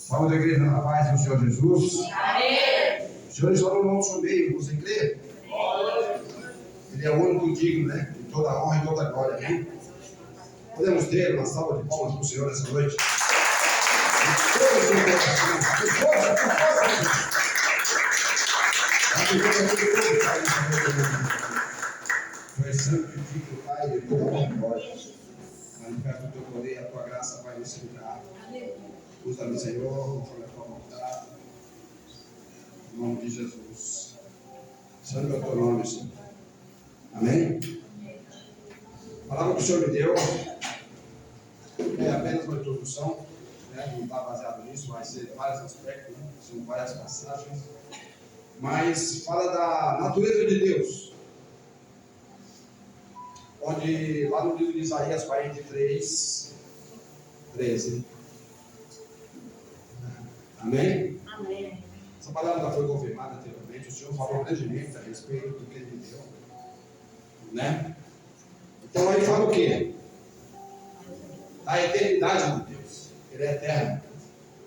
Vamos da igreja na paz do Senhor Jesus. Amém. O Senhor está no nosso meio, você crê? Ele é o único digno, né? De toda a honra e toda a glória, amém? Podemos ter uma salva de palmas para o Senhor essa noite. Tu és santo e digno, Pai, de toda a honra e glória. Manifesta o teu poder e a tua graça, Pai, nesse lugar. Usa-me, Senhor, conforme a tua vontade. Em nome de Jesus. Santo é o teu nome, Senhor. Amém? A palavra que o Senhor me deu é apenas uma introdução, né? Não está baseado nisso, vai ser vários aspectos, né? São várias passagens, mas fala da natureza de Deus, onde lá no livro de Isaías 43, 13. Amém? Amém. Essa palavra já foi confirmada anteriormente, o Senhor falou grandemente a respeito do que Ele me deu, né? Então aí fala o quê? Da eternidade de Deus. Ele é eterno.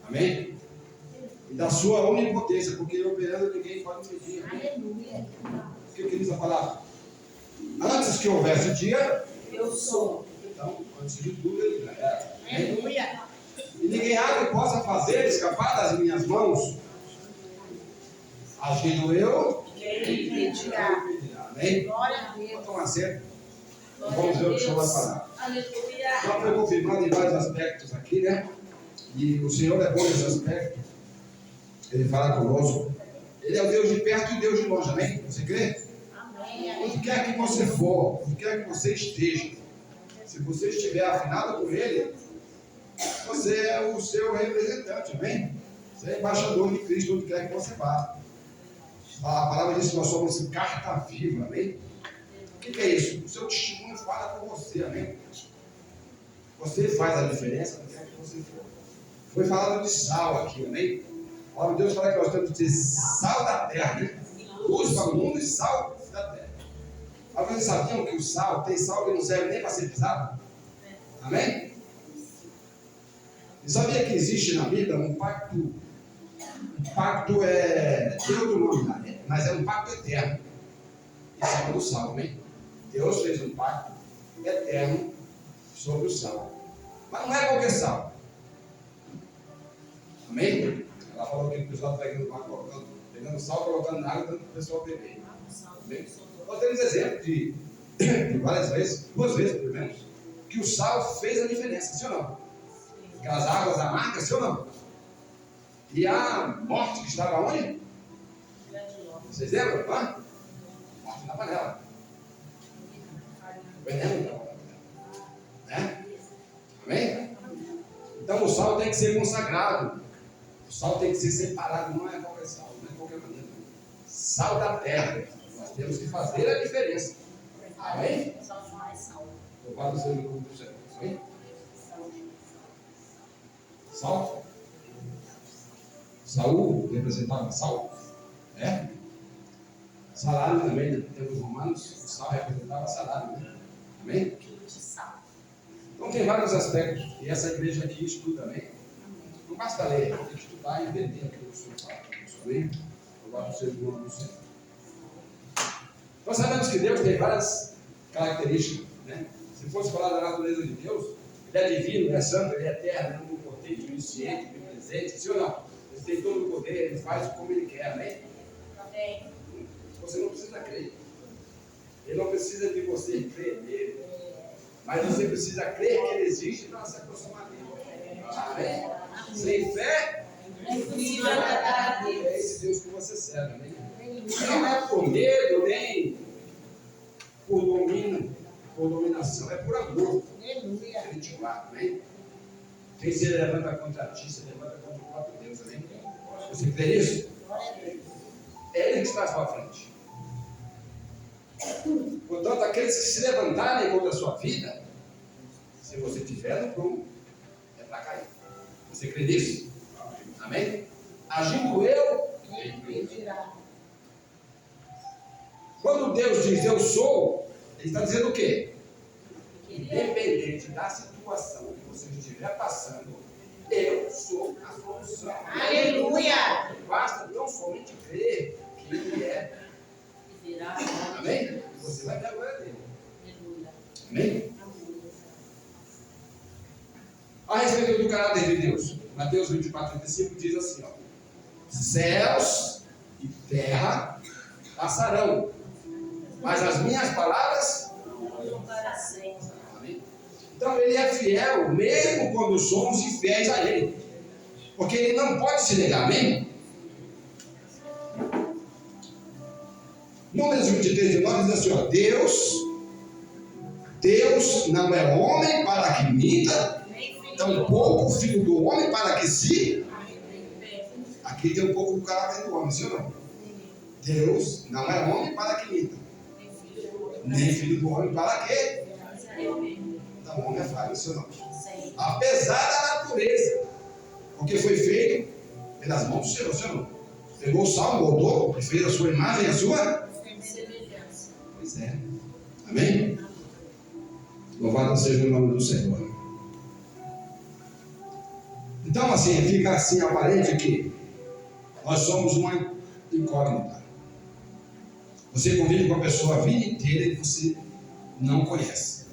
Amém? E da sua onipotência, porque ele operando ninguém pode medir. Aleluia. O que diz a palavra? Antes que houvesse dia, Eu sou. então, antes de tudo, ele já era. Aleluia. E ninguém há que possa fazer escapar das minhas mãos. Agindo eu, Quem impedirá? amém? Glória a Deus. Vamos tomar certo. Glória Vamos ver o que o a Senhor vai Deus. falar. Aleluia. Já foi confirmado em vários aspectos aqui, né? E o Senhor é bom nesse aspecto. Ele fala conosco. Ele é o Deus de perto e o Deus de longe, amém? Você crê? Amém. Onde quer que você for, onde quer que você esteja, se você estiver afinado com Ele, você é o seu representante, amém? Você é embaixador de Cristo onde quer que você vá. A palavra diz que nós somos carta viva, amém? O que é isso? O seu testemunho fala por você, amém? Você faz a diferença onde quer que você for. Foi falado de sal aqui, amém? A palavra de Deus fala que nós temos que ser sal da terra, né? Luz para o mundo e sal da terra. Mas vocês sabiam que o sal, tem sal que não serve nem para ser pisado? Amém? E sabia que existe na Bíblia um pacto? Um pacto tem outro nome, né? Mas é um pacto eterno. Em cima do sal, amém? Deus fez um pacto eterno sobre o sal. Mas não é qualquer sal. Amém? Ela falou que o pessoal está pegando sal, colocando na água, dando para o pessoal beber. Amém? Nós temos exemplo de várias vezes, 2 vezes pelo menos, que o sal fez a diferença, sim ou não? Aquelas águas amargas, sim ou não? E a morte que estava onde? Vocês lembram? Hã? Morte na panela. Veneno na panela. Né? Amém? Então o sal tem que ser consagrado. O sal tem que ser separado, não é qualquer sal, não é qualquer maneira. Sal da terra. Nós temos que fazer a diferença. Amém? Louvado seja o nome do Senhor. Amém? Sal? Saul representava sal? É? Salário também, né? Temos romanos, o sal representava salário, né? Amém? Então tem vários aspectos. E essa igreja aqui estuda, amém? Não basta ler, tem que estudar e entender aquilo que o Senhor fala. Amém? Louvado seja o nome do Senhor. Nós sabemos que Deus tem várias características, né? Se fosse falar da natureza de Deus, Ele é divino, Ele é santo, Ele é eterno, Ele é onipotente, onisciente, onipresente, sim ou não? Ele tem todo o poder, Ele faz como Ele quer, amém? Amém. Você não precisa crer. Ele não precisa de você crer nele. Mas você precisa crer que Ele existe para se aproximar dele. Amém? Sem fé, É impossível agradar a Deus. é esse Deus que você serve, amém? Não é por medo, nem por domínio, por dominação, é por amor. Aleluia. Ele te guarda, amém? Quem se levanta contra ti, se levanta contra o próprio Deus, amém? Você crê nisso? Glória a Deus. É Ele que está à sua frente. Portanto, aqueles que se levantarem contra a sua vida, se você tiver no prumo, é para cair. Você crê nisso? Amém? Agindo eu, Quem impedirá? quando Deus diz eu sou, Ele está dizendo o quê? Independente Independente da situação que você estiver passando, eu sou a a solução. Aleluia. Basta tão somente crer que Ele é. Amém? Você vai ver a glória dele. Amém? A respeito do caráter de Deus, Mateus 24, 35 diz assim: ó, céus e terra passarão, mas as minhas palavras não para sempre. Amém? Então ele é fiel, mesmo quando somos infiéis a ele, porque ele não pode se negar. Amém? Números 23, 19 diz assim: ó, Deus não é homem para que minta, tampouco filho do homem para que se. Aqui tem um pouco do caráter do homem, sim ou não? Deus não é homem para que minta, nem filho do homem para que. Então o homem é falho, sim ou não? Apesar da natureza, porque foi feito pelas mãos do Senhor, sim ou não? Pegou o salmo, botou e fez a sua imagem e a sua semelhança. Pois é. Amém? Louvado seja o nome do Senhor. Então, assim, fica assim aparente que nós somos uma incógnita. Você convive com a pessoa a vida inteira e você não conhece.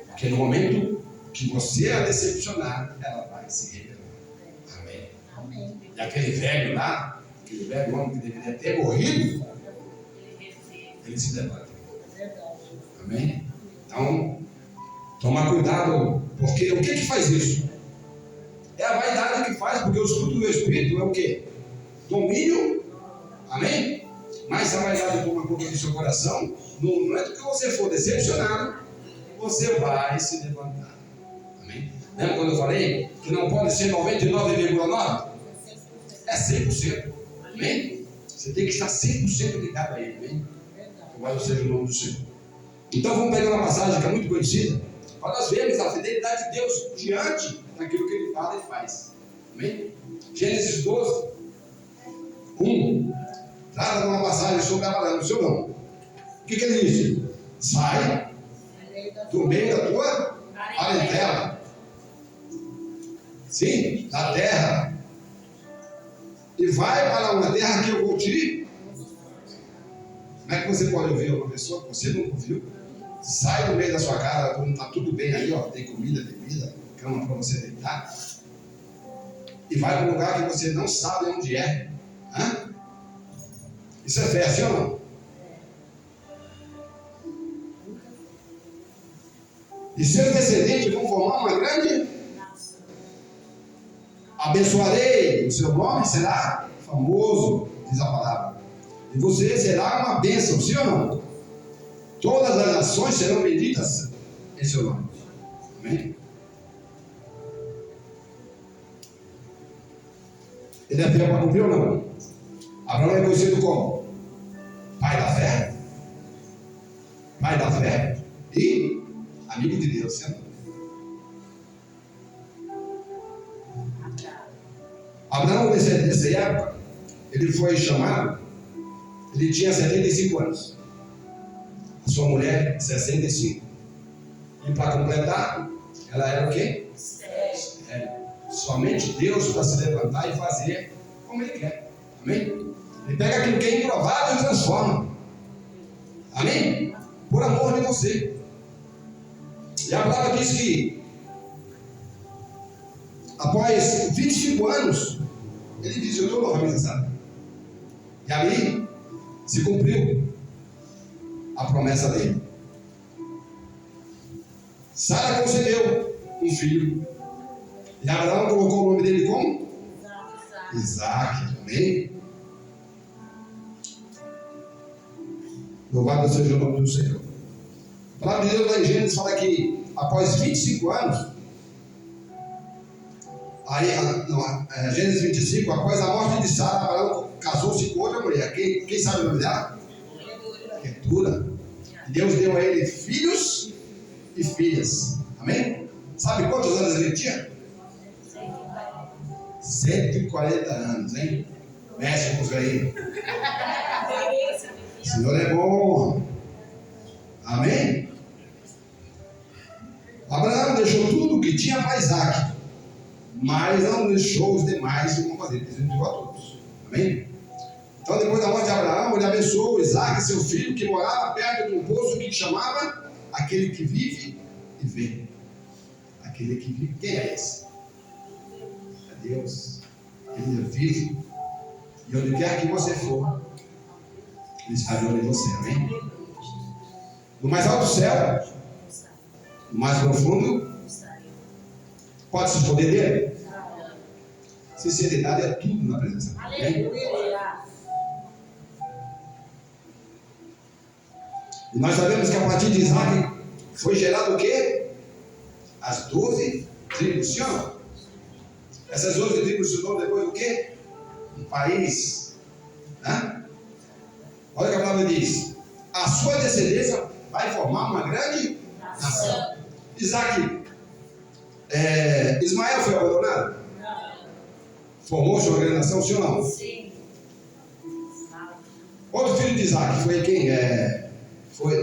Porque no momento que você a decepcionar, ela vai se revelar. Amém? Amém. E aquele velho lá, aquele velho homem que deveria ter morrido, ele se levanta. Amém? Então, toma cuidado, porque o que faz isso? É a vaidade que faz, porque o fruto do Espírito é o quê? Domínio. Amém? Mas se a vaidade toma conta do seu coração, no momento que você for decepcionado, você vai se levantar. Amém? Lembra quando eu falei que não pode ser 99,9%? É 100%. Amém? Você tem que estar 100% ligado a Ele. Amém? Louvado seja o nome do Senhor. Então vamos pegar uma passagem que é muito conhecida, para nós vermos a fidelidade de Deus diante daquilo que Ele fala e faz. Amém? Gênesis 12, 1. Trata de uma passagem sobre Abraão, seu nome. O que ele disse? Sai do meio da tua parentela. Sim, da terra. E vai para uma terra que eu vou te. Como é que você pode ouvir uma pessoa que você não ouviu? Sai do meio da sua casa, quando está tudo bem aí, ó, tem comida, bebida, cama para você deitar. E vai para um lugar que você não sabe onde é. Hã? Isso é fé, sim ou não? E seus descendentes vão formar uma grande. Abençoarei, o seu nome será famoso, diz a palavra. E você será uma bênção, sim ou não? Todas as nações serão benditas em seu nome. Amém? Ele é fiel para cumprir ou não? Abraão é conhecido como pai da fé, pai da fé e amigo de Deus, sim ou não? Abraão, nessa época, ele foi chamado, ele tinha 75 anos. A sua mulher, 65. E para completar, ela era o quê? Somente Deus para se levantar e fazer como Ele quer. Amém? Ele pega aquilo que é improvável e transforma. Amém? Por amor de você. E a palavra diz que após 25 anos, ele disse: eu estou novamente, sabe? E ali se cumpriu a promessa dele. Sara concebeu um filho. E Abraão colocou o nome dele como? Isaac. Amém? Louvado seja o nome do Senhor. A palavra de Deus lá em Gênesis fala que após 25 anos, Gênesis 25, após a morte de Sara, Abraão casou-se com outra mulher. Quem sabe o nome dela? Ketura. Deus deu a ele filhos e filhas. Amém? Sabe quantos anos ele tinha? 140 anos, hein? Mexe com os velhinhos. O Senhor é bom. Amém? Abraão deixou tudo que tinha para Isaac. mas não deixou os demais de uma maneira, ele entregou a todos. Amém? Então, depois da morte de Abraão, ele abençoou Isaac, seu filho, que morava perto de um poço que chamava aquele que vive e vê. Aquele que vive, quem é esse? É Deus. Ele é vivo. E onde quer que você for, Ele está de olho em você, amém? No mais alto céu, no mais profundo, pode se esconder dele? Sinceridade é tudo na presença dele. E nós sabemos que a partir de Isaac foi gerado o quê? As 12 tribos, sim ou não? Essas 12 tribos se tornam depois o quê? Um país. Né? Olha o que a palavra diz. A sua descendência vai formar uma grande nação. Isaac, Ismael foi abandonado? Não. Formou-se uma grande nação, sim ou não? Sim. Outro filho de Isaac foi quem?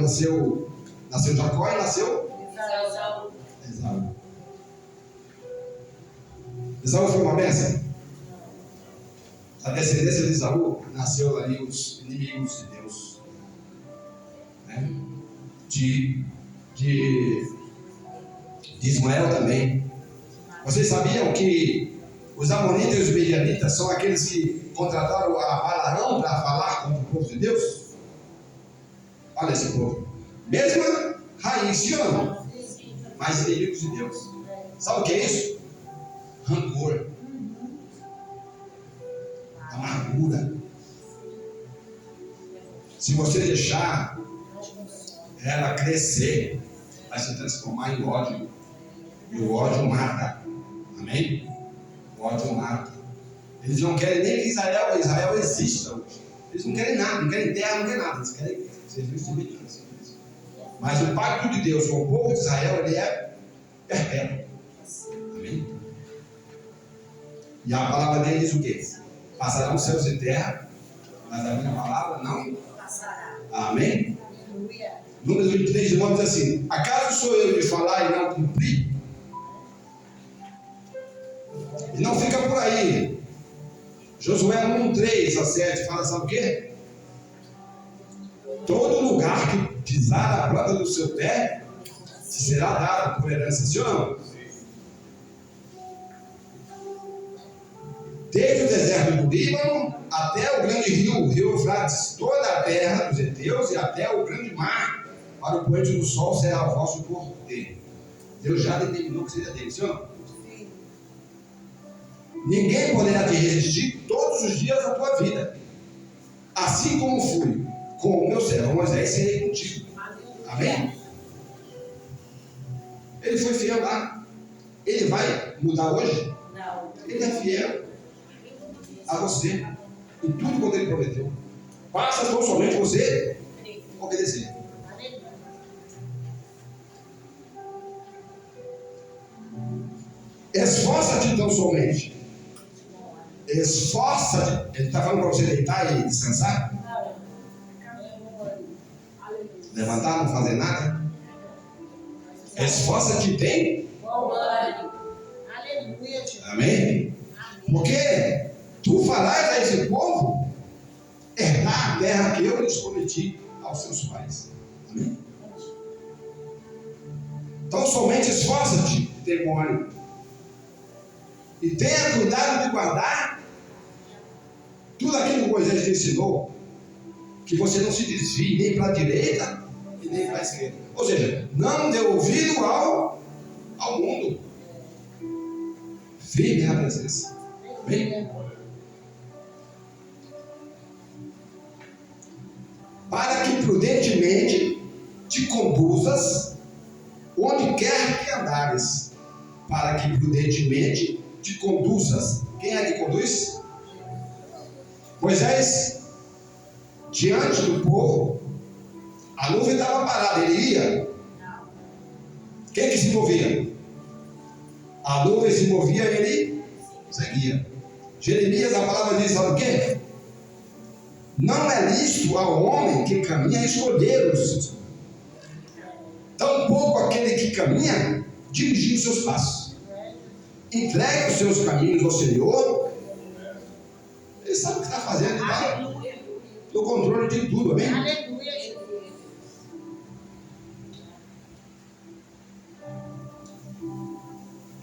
Nasceu Jacó e nasceu Esaú. Esaú foi uma bênção? A descendência de Esaú nasceu ali os inimigos de Deus, né? de Ismael também. Vocês sabiam que os amonitas e os medianitas são aqueles que contrataram a Balaão para falar contra o povo de Deus? Olha esse povo. Mesma raiz, sim ou não? Mas inimigos de Deus. Sabe o que é isso? Rancor. Amargura. Se você deixar ela crescer, vai se transformar em ódio. E o ódio mata. Amém? O ódio mata. Eles não querem nem que Israel exista hoje. Eles não querem nada, não querem terra, não querem nada. Eles querem serviço de vingança. Mas o pacto de Deus com o povo de Israel, ele é perpétuo. Amém? E a palavra dele diz o quê? Passarão céus e terra, mas a minha palavra não passará. Amém? Números 23 de 9 diz assim: acaso sou eu de falar e não cumprir? E não fica por aí. Josué 1, 3 a 7 fala, sabe o quê? Todo lugar que pisar a planta do seu pé te será dado por herança, sim ou não? Desde o deserto do Líbano até o grande rio, o rio Eufrates, toda a terra dos heteus e até o grande mar, para o poente do sol será o vosso cordeiro. Deus já determinou que seja dele, sim ou não? Sim. Ninguém poderá te resistir todos os dias da tua vida. Assim como fui com o meu servo Moisés, serei contigo. Amém? Ele foi fiel lá. Ele vai mudar hoje? Não. Ele é fiel a você em tudo quanto ele prometeu. Basta tão somente você obedecer. Esforça-te tão somente. Esforça-te. Ele está falando para você deitar e descansar? Levantar, não fazer nada? Esforça-te bem. Amém? Porque tu farás a esse povo herdar a terra que eu lhes prometi aos seus pais. Amém? Então somente esforça-te, demônio, e tenha cuidado de guardar tudo aquilo que Moisés te ensinou, que você não se desvie nem para a direita e nem para a esquerda. Ou seja, não dê ouvido ao mundo. Firme na presença. Amém? Para que prudentemente te conduzas onde quer que andares. Para que prudentemente te conduzas. Quem é que conduz? Moisés, diante do povo, a nuvem estava parada, ele ia. Quem que se movia? A nuvem se movia, ele seguia. Jeremias, a palavra diz, sabe o quê? Não é lícito ao homem que caminha escolher os seus. Tampouco aquele que caminha dirigir os seus passos. entregue os seus caminhos ao Senhor, Ele sabe o que está fazendo, Ele está Aleluia. no controle de tudo, amém? Aleluia, Jesus.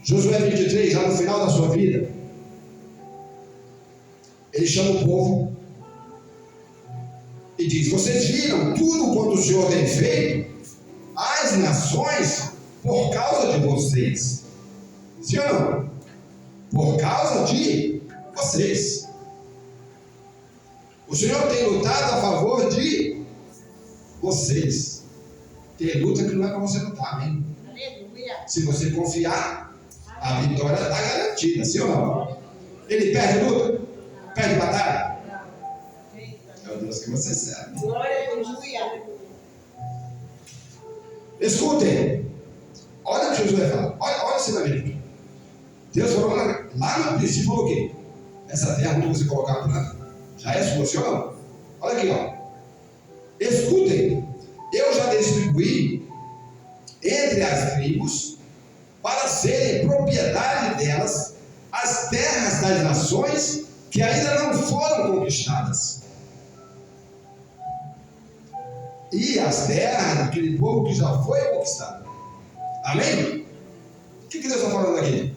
Josué 23, já no final da sua vida, ele chama o povo e diz: vocês viram tudo quanto o Senhor tem feito às nações por causa de vocês. Sim ou não? Por causa de vocês. O Senhor tem lutado a favor de vocês. Tem luta que não é para você lutar, amém? Aleluia. Se você confiar, a vitória está garantida, sim ou não? Ele perde luta? Perde batalha? É o Deus que você serve. Glória a Deus. Aleluia. Escutem. Olha o que Josué fala. Olha esse ensinamento. Deus falou lá no princípio, falou o quê? Essa terra, onde você colocar a planta, já é sua, sim ou não? Olha aqui, ó. Escutem. Eu já distribuí entre as tribos para serem propriedade delas as terras das nações que ainda não foram conquistadas, e as terras daquele povo que já foi conquistado. Amém? O que Deus está falando aqui?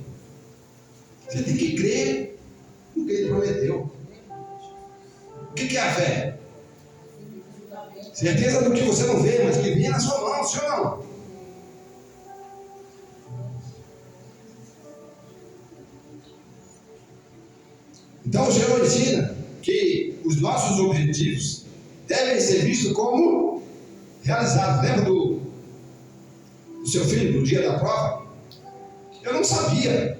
Você tem que crer no que Ele prometeu. O que é a fé? Certeza do que você não vê, mas que vem na sua mão, sim ou não? Então o Senhor ensina que os nossos objetivos devem ser vistos como realizados. Lembra do seu filho, no dia da prova? Eu não sabia,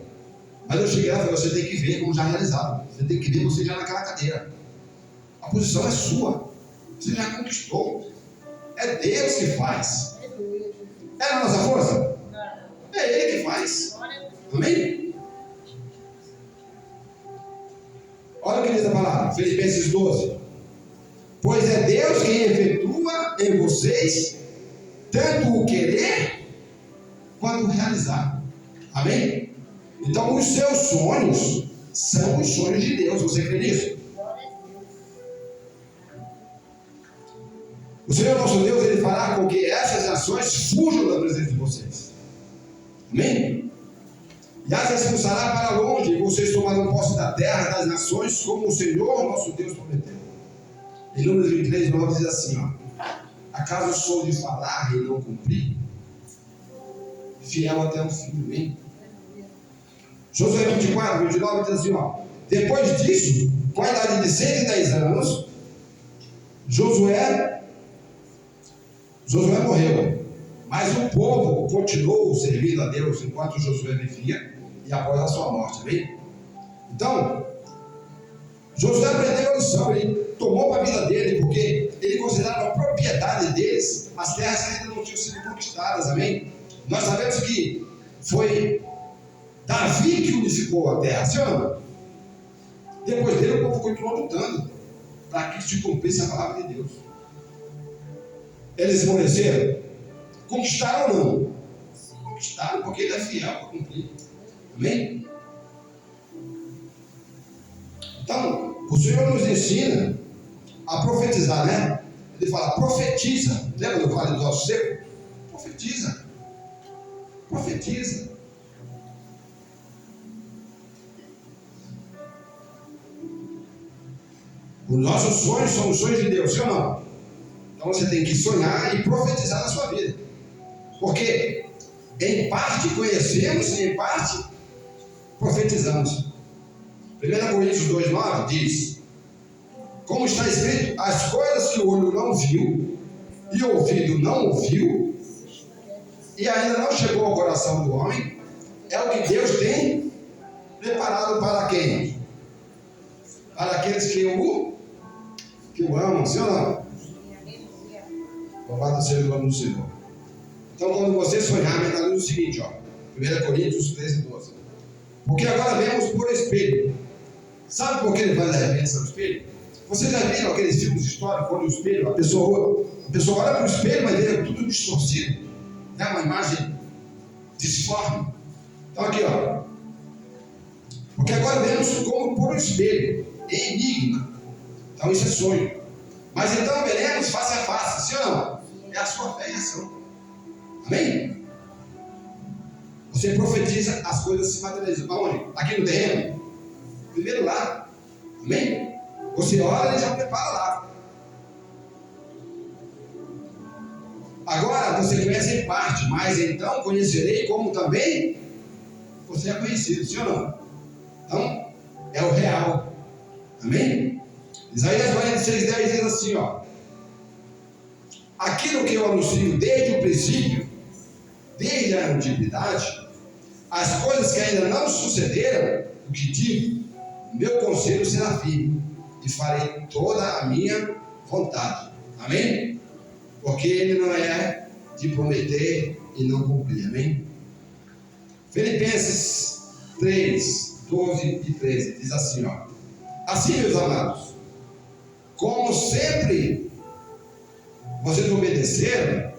mas eu cheguei lá e falei: você tem que ver como já realizado. Você tem que ver você já naquela cadeira. A posição é sua. Você já conquistou. É Deus que faz. É na nossa força? É Ele que faz. Amém? Olha o que diz a palavra, Filipenses 12. Pois é Deus quem efetua em vocês tanto o querer quanto o realizar. Amém? Então os seus sonhos são os sonhos de Deus. Você crê nisso? O Senhor nosso Deus, Ele fará com que essas ações fujam da presença de vocês. Amém? E as expulsará para longe, e vocês tomarão posse da terra das nações, como o Senhor nosso Deus prometeu. Em Números 23, 9 diz assim, ó: acaso sou de falar e não cumprir? Fiel até o fim, amém? Josué 24, 29 diz assim, ó: depois disso, com a idade de 110 anos, Josué morreu, mas o povo continuou servindo a Deus enquanto Josué vivia e após a sua morte, amém? Então, Josué aprendeu a lição, ele tomou para a vida dele, porque ele considerava a propriedade deles as terras que ainda não tinham sido conquistadas, amém? Nós sabemos que foi Davi que unificou a terra, sim ou não? Depois dele o povo continuou lutando para que se cumprisse a palavra de Deus. Eles esmoreceram? Conquistaram ou não? Conquistaram, porque ele é fiel para cumprir. Amém? Então, o Senhor nos ensina a profetizar, né? Ele fala: profetiza. Lembra do vale do ossos seco? Profetiza. Profetiza. Os nossos sonhos são os sonhos de Deus, sim ou não? Então você tem que sonhar e profetizar na sua vida. Porque em parte conhecemos e em parte profetizamos. 1 Coríntios 2,9 diz: como está escrito, as coisas que o olho não viu e o ouvido não ouviu e ainda não chegou ao coração do homem, é o que Deus tem preparado para quem? Para aqueles que o amam, sim ou não? Louvado seja o nome do Senhor. Então, quando você sonhar, mentalize o seguinte, ó: 1 Coríntios 13:12. Porque agora vemos por espelho. Sabe por que ele faz a referência ao espelho? Vocês já viram aqueles filmes históricos onde o espelho, a pessoa olha para o espelho, mas vê tudo distorcido, né? Uma imagem disforme. Então aqui, ó, Porque agora vemos como por um espelho, em enigma. Então isso é sonho. Mas então veremos face a face, sim ou não? É a sua fé em ação. Amém? Você profetiza, as coisas se materializam. Aonde? Aqui no terreno? Primeiro lá. Amém? Você ora e já prepara lá. Agora você conhece em parte, mas então conhecerei como também você é conhecido, sim ou não? Então, é o real. Amém? Isaías 46:10 diz assim, ó. Aquilo que eu anuncio desde o princípio, desde a antiguidade, as coisas que ainda não sucederam, o que digo, meu conselho será firme e farei toda a minha vontade. Amém? Porque ele não é de prometer e não cumprir. Amém? Filipenses 3:12-13 diz assim, ó. Assim, meus amados, como sempre vocês obedeceram,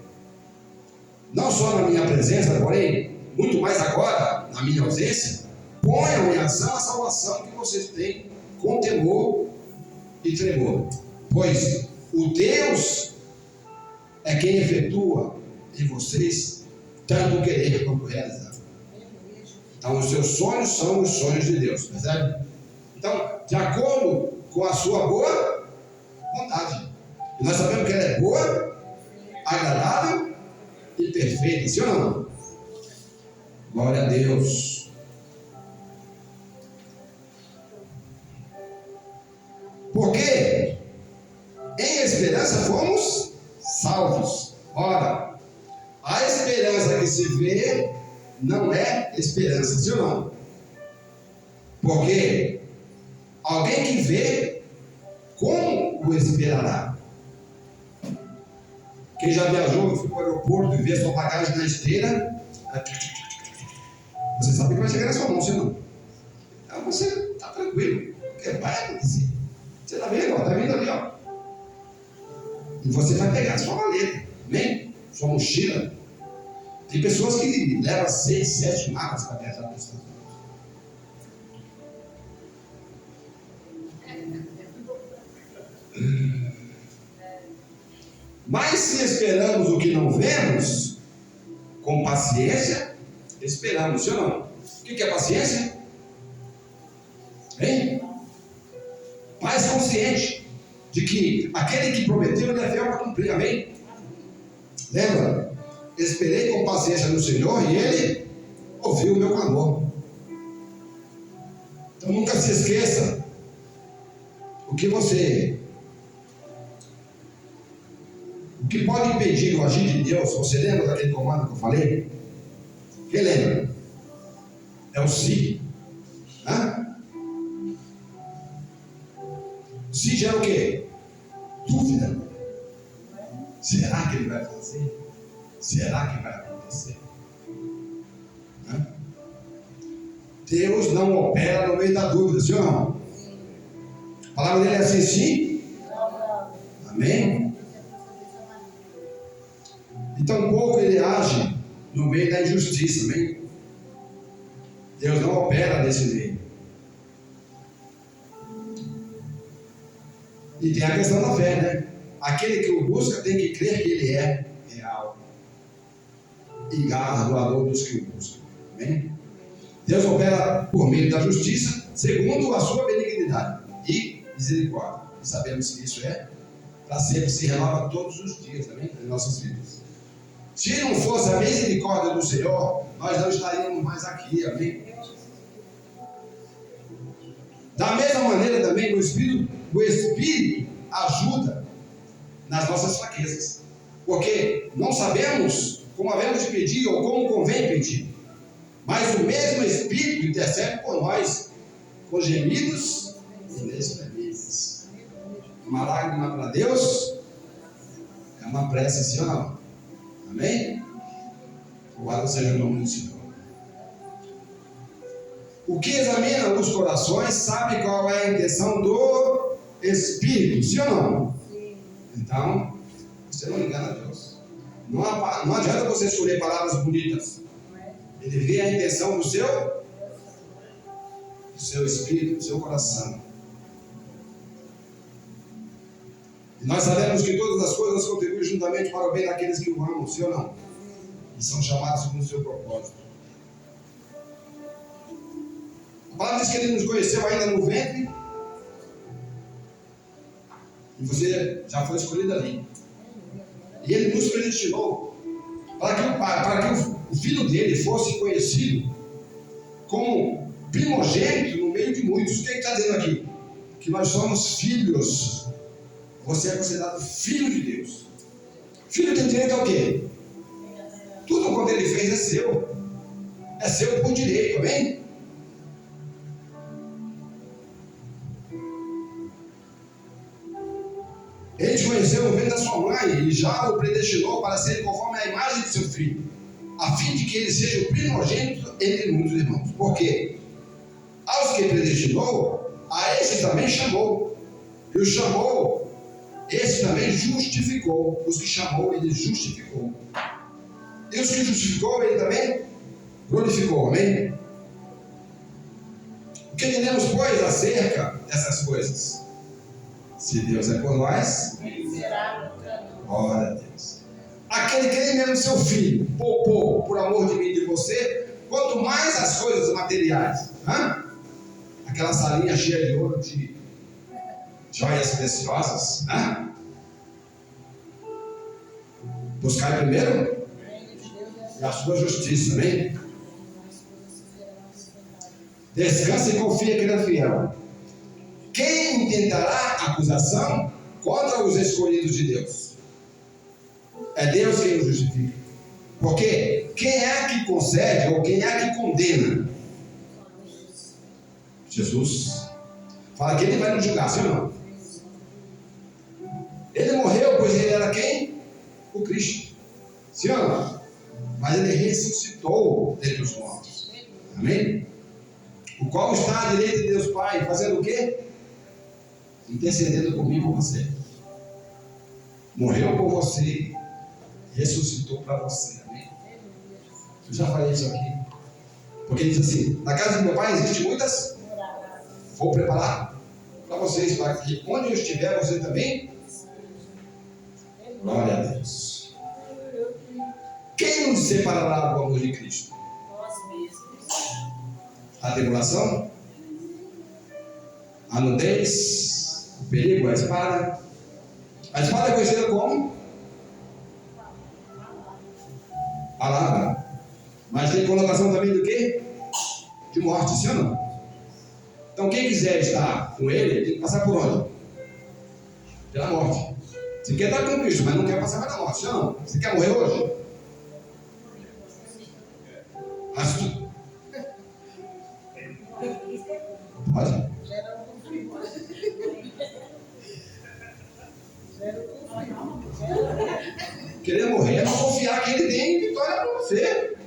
não só na minha presença, porém, muito mais agora, na minha ausência, ponham em ação a salvação que vocês têm com temor e tremor. Pois o Deus é quem efetua em vocês tanto o querer quanto o realizar. Então, os seus sonhos são os sonhos de Deus, percebe? Então, de acordo com a sua boa vontade. E nós sabemos que ela é boa, agradável e perfeita, sim ou não? Glória a Deus. Porque em esperança fomos salvos. Ora, a esperança que se vê não é esperança, sim ou não? Porque alguém que vê, como o esperará? Quem já viajou, foi para o aeroporto e vê sua bagagem na esteira, você sabe que vai chegar na sua mão, sim ou não? Então você está tranquilo, porque vai acontecer. Você está vendo, está vindo ali, ó. E você vai pegar a sua maleta, amém? Sua mochila. Tem pessoas que levam 6, 7 malas para viajar para os Estados Unidos. Mas se esperamos o que não vemos, com paciência, esperamos, sim ou não? O que é paciência? Hein? Mais consciente de que aquele que prometeu, ele é fiel para cumprir, amém? Lembra? Esperei com paciência no Senhor e ele ouviu o meu clamor. Então nunca se esqueça o que pode impedir o agir de Deus. Você lembra daquele comando que eu falei? Quem lembra? É o se. Se gera o quê? Dúvida. Será que ele vai fazer? Será que vai acontecer? Deus não opera no meio da dúvida, sim ou não? A palavra dele é assim, sim? Amém? E tampouco ele age no meio da injustiça, amém? Deus não opera nesse meio. E tem a questão da fé, né? Aquele que o busca tem que crer que ele é real e galardoador dos que o buscam. Amém? Deus opera por meio da justiça, segundo a sua benignidade e misericórdia. E sabemos que isso é para sempre, se renova todos os dias, amém? Em nossas vidas. Se não fosse a misericórdia do Senhor, nós não estaríamos mais aqui, amém? Da mesma maneira também, o Espírito ajuda nas nossas fraquezas, porque não sabemos como havemos de pedir ou como convém pedir, mas o mesmo Espírito intercede por nós com gemidos inexprimíveis. Uma lágrima para Deus é uma prece, sim ou não? Amém? Louvado seja o nome do Senhor. O que examina os corações sabe qual é a intenção do Espírito, sim ou não? Sim. Então, você não engana Deus. Não adianta você escolher palavras bonitas. Ele vê a intenção do seu do seu espírito, do seu coração. E nós sabemos que todas as coisas contribuem juntamente para o bem daqueles que o amam, sim ou não? E são chamados segundo o seu propósito. A palavra diz que ele nos conheceu ainda no ventre. E você já foi escolhido ali. E ele nos predestinou para que o filho dele fosse conhecido como primogênito no meio de muitos. O que ele está dizendo aqui? Que nós somos filhos. Você é considerado filho de Deus. Filho tem direito ao quê? Tudo quanto ele fez é seu. É seu por direito, amém? Ele te conheceu no ventre da sua mãe e já o predestinou para ser conforme a imagem de seu filho, a fim de que ele seja o primogênito entre muitos irmãos. Por quê? Aos que predestinou, a esse também chamou. E o chamou, esse também justificou. Os que chamou, ele justificou. E os que justificou, ele também glorificou. Amém? O que diremos, pois, acerca dessas coisas? Se Deus é por nós, glória a Deus. Aquele que nem mesmo seu filho poupou por amor de mim e de você, quanto mais as coisas materiais. Aquela salinha cheia de ouro, de joias preciosas. Buscar primeiro a sua justiça, amém? Descansa e confia que ele é fiel. Quem intentará acusação contra os escolhidos de Deus? É Deus quem os justifica. Porque quem é que concede ou quem é que condena? Jesus. Fala que ele vai nos julgar, sim ou não? Ele morreu, pois ele era quem? O Cristo. Sim ou não? Mas ele ressuscitou dentre os mortos. Amém? O qual está à direita de Deus Pai, fazendo o quê? Intercedendo por mim e por você. Morreu por você, ressuscitou para você. Amém? Eu já falei isso aqui. Porque ele diz assim: na casa do meu pai existem muitas. Vou preparar para vocês, para que onde eu estiver, você também. Glória a Deus. Quem nos separará do amor de Cristo? Nós mesmos. A tribulação? A nudez? O perigo? A espada? A espada é conhecida como? Palavra. Mas tem conotação também do quê? De morte, sim ou não? Então quem quiser estar com ele, tem que passar por onde? Pela morte. Você quer estar com Cristo, mas não quer passar pela morte, sim ou não? Você quer morrer hoje? Pode? Querer morrer é não confiar que ele tem vitória para você.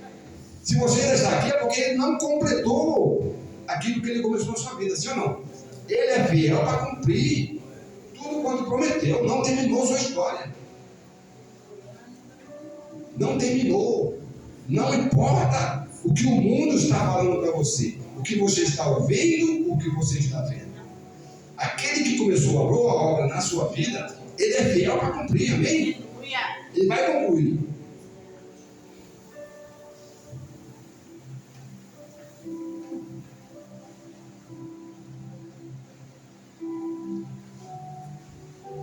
Se você ainda está aqui é porque ele não completou aquilo que ele começou na sua vida, sim ou não? Ele é fiel para cumprir tudo quanto prometeu. Não terminou sua história. Não terminou. Não importa o que o mundo está falando para você, o que você está ouvindo, o que você está vendo. Aquele que começou a boa obra na sua vida, ele é fiel para cumprir, amém? Ele vai concluir.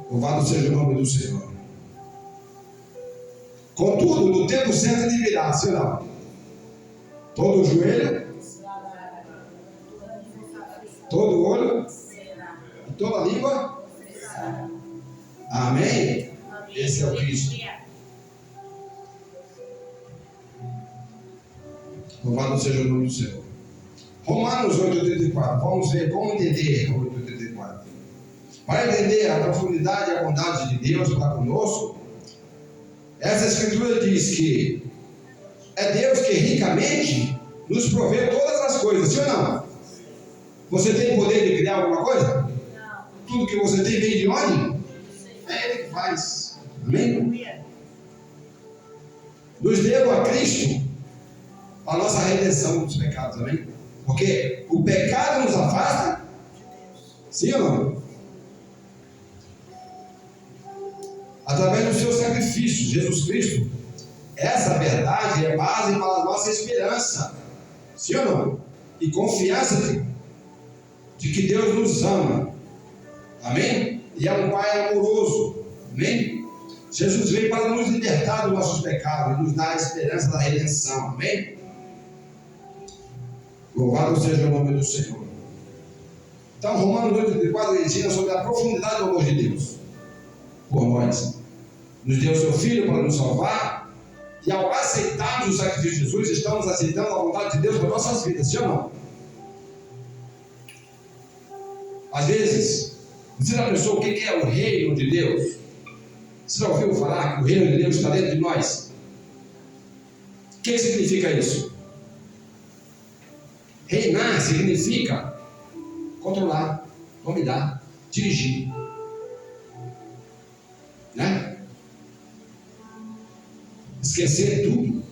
Louvado seja o nome do Senhor. Contudo, no tempo certo ele virá, sim ou não? Todo joelho, todo olho, e toda língua. Amém? Esse é o Cristo. Louvado seja o nome do Senhor. Romanos 8,84. Vamos ver como entender 8,84. Para entender a profundidade e a bondade de Deus para conosco, essa escritura diz que é Deus que ricamente nos provê todas as coisas, sim ou não? Você tem poder de criar alguma coisa? Não. Tudo que você tem vem de onde? É Ele que faz. Amém? Nos deu a Cristo a nossa redenção dos pecados, amém? Porque o pecado nos afasta Sim ou não? Através do seu sacrifício, Jesus Cristo, essa verdade é base para a nossa esperança. Sim ou não? E confiança de que Deus nos ama. Amém? E é um Pai amoroso. Amém? Jesus veio para nos libertar dos nossos pecados e nos dar a esperança da redenção. Amém? Louvado seja o nome do Senhor. Então, Romanos 8,34 ensina sobre a profundidade do amor de Deus por nós. Nos deu seu Filho para nos salvar, e ao aceitarmos o sacrifício de Jesus, estamos aceitando a vontade de Deus para nossas vidas, sim ou não? Às vezes, você já pensou o que é o reino de Deus? Você já ouviu falar que o reino de Deus está dentro de nós? O que significa isso? Reinar significa controlar, dominar, dirigir. Né? Esquecer tudo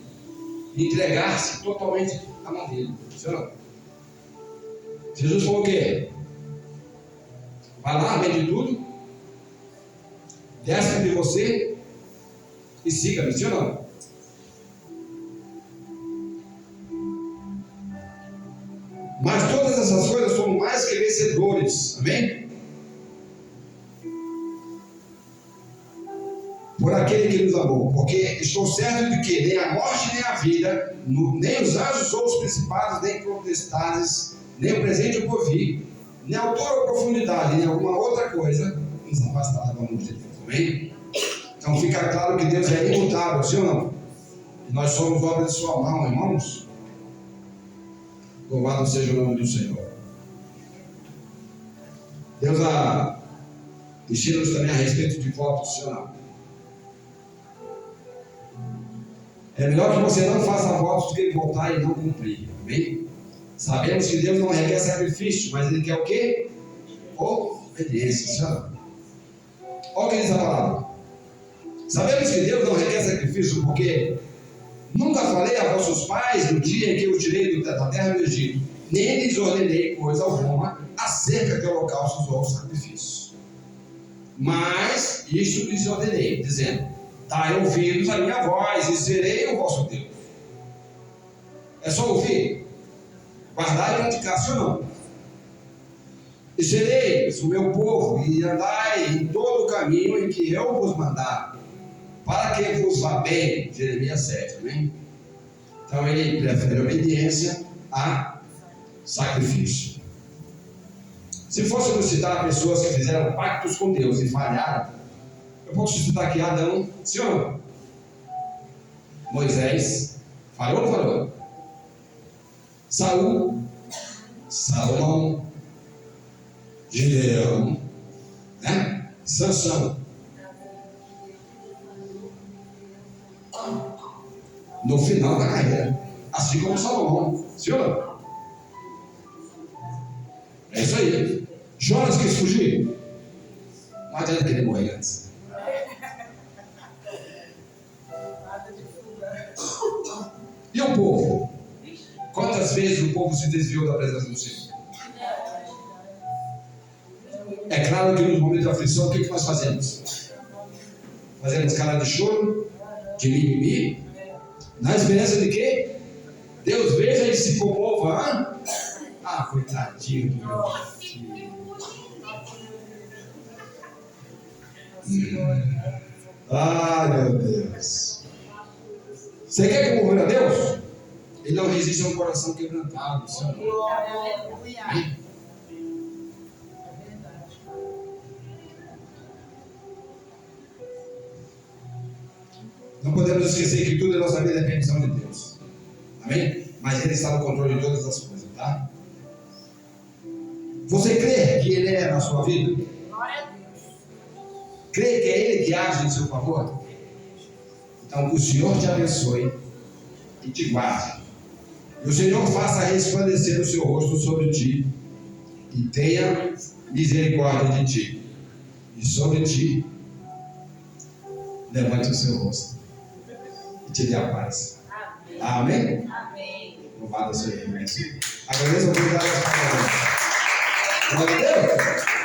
e entregar-se totalmente à mão dele. Senhor, Jesus falou o quê? Vai lá, vende tudo, desce de você e siga-me, sim ou não? Mas todas essas coisas somos mais que vencedores, amém? Por aquele que nos amou, porque estou certo de que nem a morte, nem a vida, nem os anjos ou os principados, nem potestades, nem o presente ou o porvir, nem a altura ou profundidade, nem alguma outra coisa nos afastará do amor de Deus, amém? Então fica claro que Deus é imutável, sim ou não? E nós somos obra de sua mão, irmãos. Louvado seja o nome do Senhor. Deus ensina-nos também a respeito de votos, sim ou não? É melhor que você não faça votos do que ele voltar e não cumprir. Amém? Sabemos que Deus não requer sacrifício, mas Ele quer o quê? Obediência. Olha o que diz a palavra. Sabemos que Deus não requer sacrifício porque nunca falei a vossos pais no dia em que os tirei da terra do Egito, nem lhes ordenei coisa alguma acerca de holocaustos ou sacrifícios. Mas isto lhes ordenei, dizendo: dai ouvidos à minha voz e serei o vosso Deus. É só ouvir, guardar e praticar, sim ou não? E sereis o meu povo, e andai em todo o caminho em que eu vos mandar, para que vos vá bem. Jeremias 7, amém? Então ele prefere obediência a sacrifício. Se fôssemos citar pessoas que fizeram pactos com Deus e falharam, eu posso citar aqui Adão, sim ou não? Moisés, falhou ou não falhou? Saul, Salomão, Gideão, né? Sansão. No final da carreira, assim como Salomão, sim ou não? É isso aí. Jonas quis fugir, não adianta querer morrer antes. E o povo? Quantas vezes o povo se desviou da presença do Senhor? É claro que nos momentos de aflição, o que nós fazemos? Fazemos cara de choro, de mimimi, na esperança de que Deus veja e se comova. Hein? Ah, coitadinho do meu filho. Ai, meu Deus. Você quer comover a Deus? Ele não resiste a um coração quebrantado. Não podemos esquecer que tudo em nossa vida é permissão de Deus. Amém? Mas Ele está no controle de todas as coisas, tá? Você crê que Ele é na sua vida? Glória a Deus. Crê que é Ele que age em seu favor? Então, que o Senhor te abençoe e te guarde. E o Senhor faça resplandecer o seu rosto sobre ti e tenha misericórdia de ti. E sobre ti levante o seu rosto e te dê a paz. Amém? Amém. Louvado seja Deus. Agradeço a oportunidade das palavras. Glória a Deus.